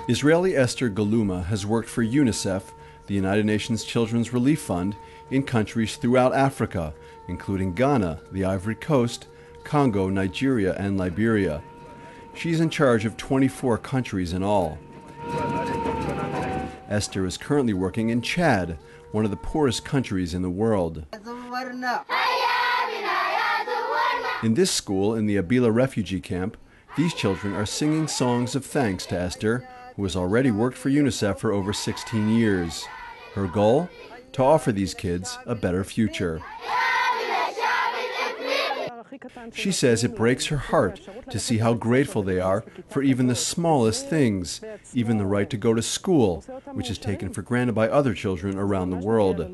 Israeli Esther Galuma has worked for UNICEF, the United Nations Children's Relief Fund, in countries throughout Africa, including Ghana, the Ivory Coast, Congo, Nigeria, and Liberia. She's in charge of 24 countries in all. Esther is currently working in Chad, one of the poorest countries in the world. In this school in the Abila refugee camp, these children are singing songs of thanks to Esther, who has already worked for UNICEF for over 16 years. Her goal? To offer these kids a better future. She says it breaks her heart to see how grateful they are for even the smallest things, even the right to go to school, which is taken for granted by other children around the world.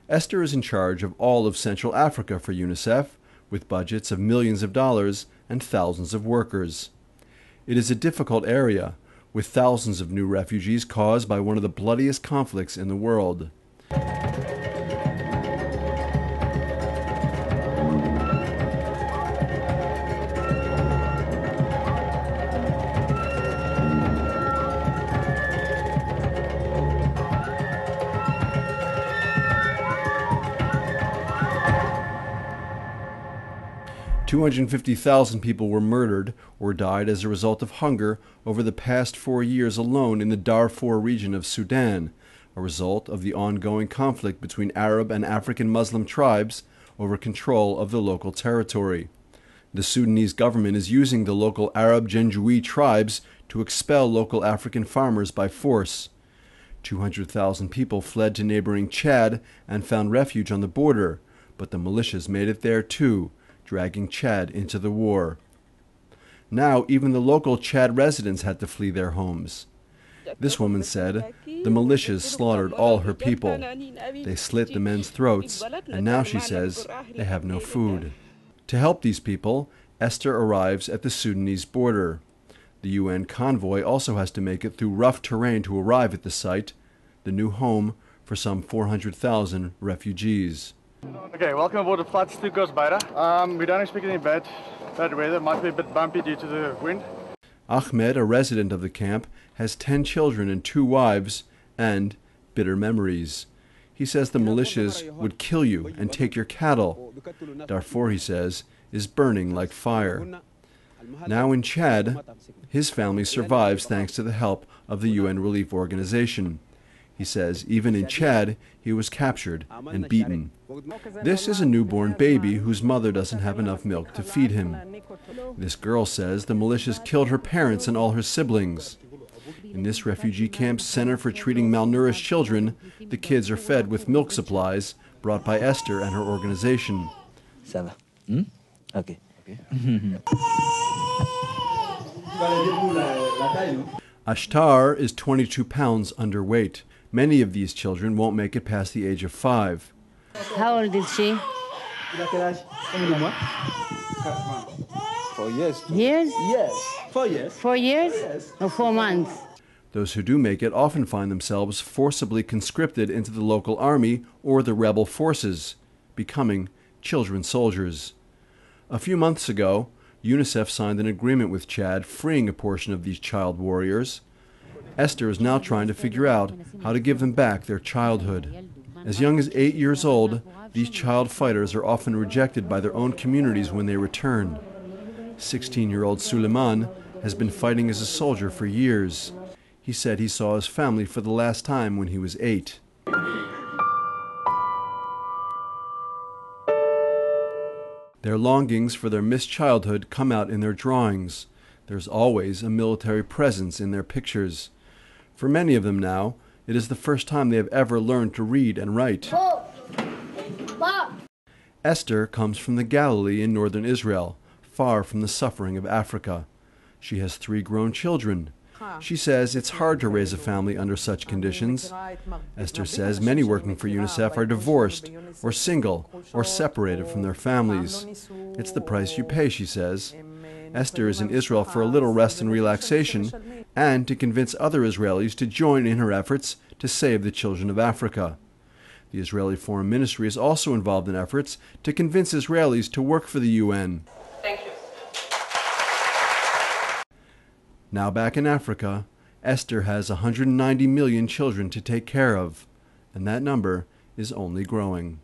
Esther is in charge of all of Central Africa for UNICEF, with budgets of millions of dollars and thousands of workers. It is a difficult area, with thousands of new refugees caused by one of the bloodiest conflicts in the world. 250,000 people were murdered or died as a result of hunger over the past 4 years alone in the Darfur region of Sudan, a result of the ongoing conflict between Arab and African Muslim tribes over control of the local territory. The Sudanese government is using the local Arab Janjaweed tribes to expel local African farmers by force. 200,000 people fled to neighboring Chad and found refuge on the border, but the militias made it there too, dragging Chad into the war. Now even the local Chad residents had to flee their homes. This woman said the militias slaughtered all her people. They slit the men's throats, and now she says they have no food. To help these people, Esther arrives at the Sudanese border. The UN convoy also has to make it through rough terrain to arrive at the site, the new home for some 400,000 refugees. Okay, welcome aboard the flight to Gosbeira. We don't expect any bad weather. It might be a bit bumpy due to the wind. Ahmed, a resident of the camp, has 10 children and 2 wives and bitter memories. He says the militias would kill you and take your cattle. Darfur, he says, is burning like fire. Now in Chad, his family survives thanks to the help of the UN Relief Organization. He says even in Chad, he was captured and beaten. This is a newborn baby whose mother doesn't have enough milk to feed him. This girl says the militias killed her parents and all her siblings. In this refugee camp's Center for Treating Malnourished Children, the kids are fed with milk supplies brought by Esther and her organization. Okay. Ashtar is 22 pounds underweight. Many of these children won't make it past the age of 5. How old is she? 4 years. Years? Yes. 4 years. 4 years? Yes. Or 4 months? Those who do make it often find themselves forcibly conscripted into the local army or the rebel forces, becoming children soldiers. A few months ago, UNICEF signed an agreement with Chad freeing a portion of these child warriors. Esther is now trying to figure out how to give them back their childhood. As young as 8 years old, these child fighters are often rejected by their own communities when they return. 16-year-old Suleiman has been fighting as a soldier for years. He said he saw his family for the last time when he was 8. Their longings for their missed childhood come out in their drawings. There's always a military presence in their pictures. For many of them now, it is the first time they have ever learned to read and write. Esther comes from the Galilee in northern Israel, far from the suffering of Africa. She has 3 grown children. She says it's hard to raise a family under such conditions. Esther says many working for UNICEF are divorced, or single, or separated from their families. It's the price you pay, she says. Esther is in Israel for a little rest and relaxation, and to convince other Israelis to join in her efforts to save the children of Africa. The Israeli Foreign Ministry is also involved in efforts to convince Israelis to work for the UN. Thank you. Now back in Africa, Esther has 190 million children to take care of, and that number is only growing.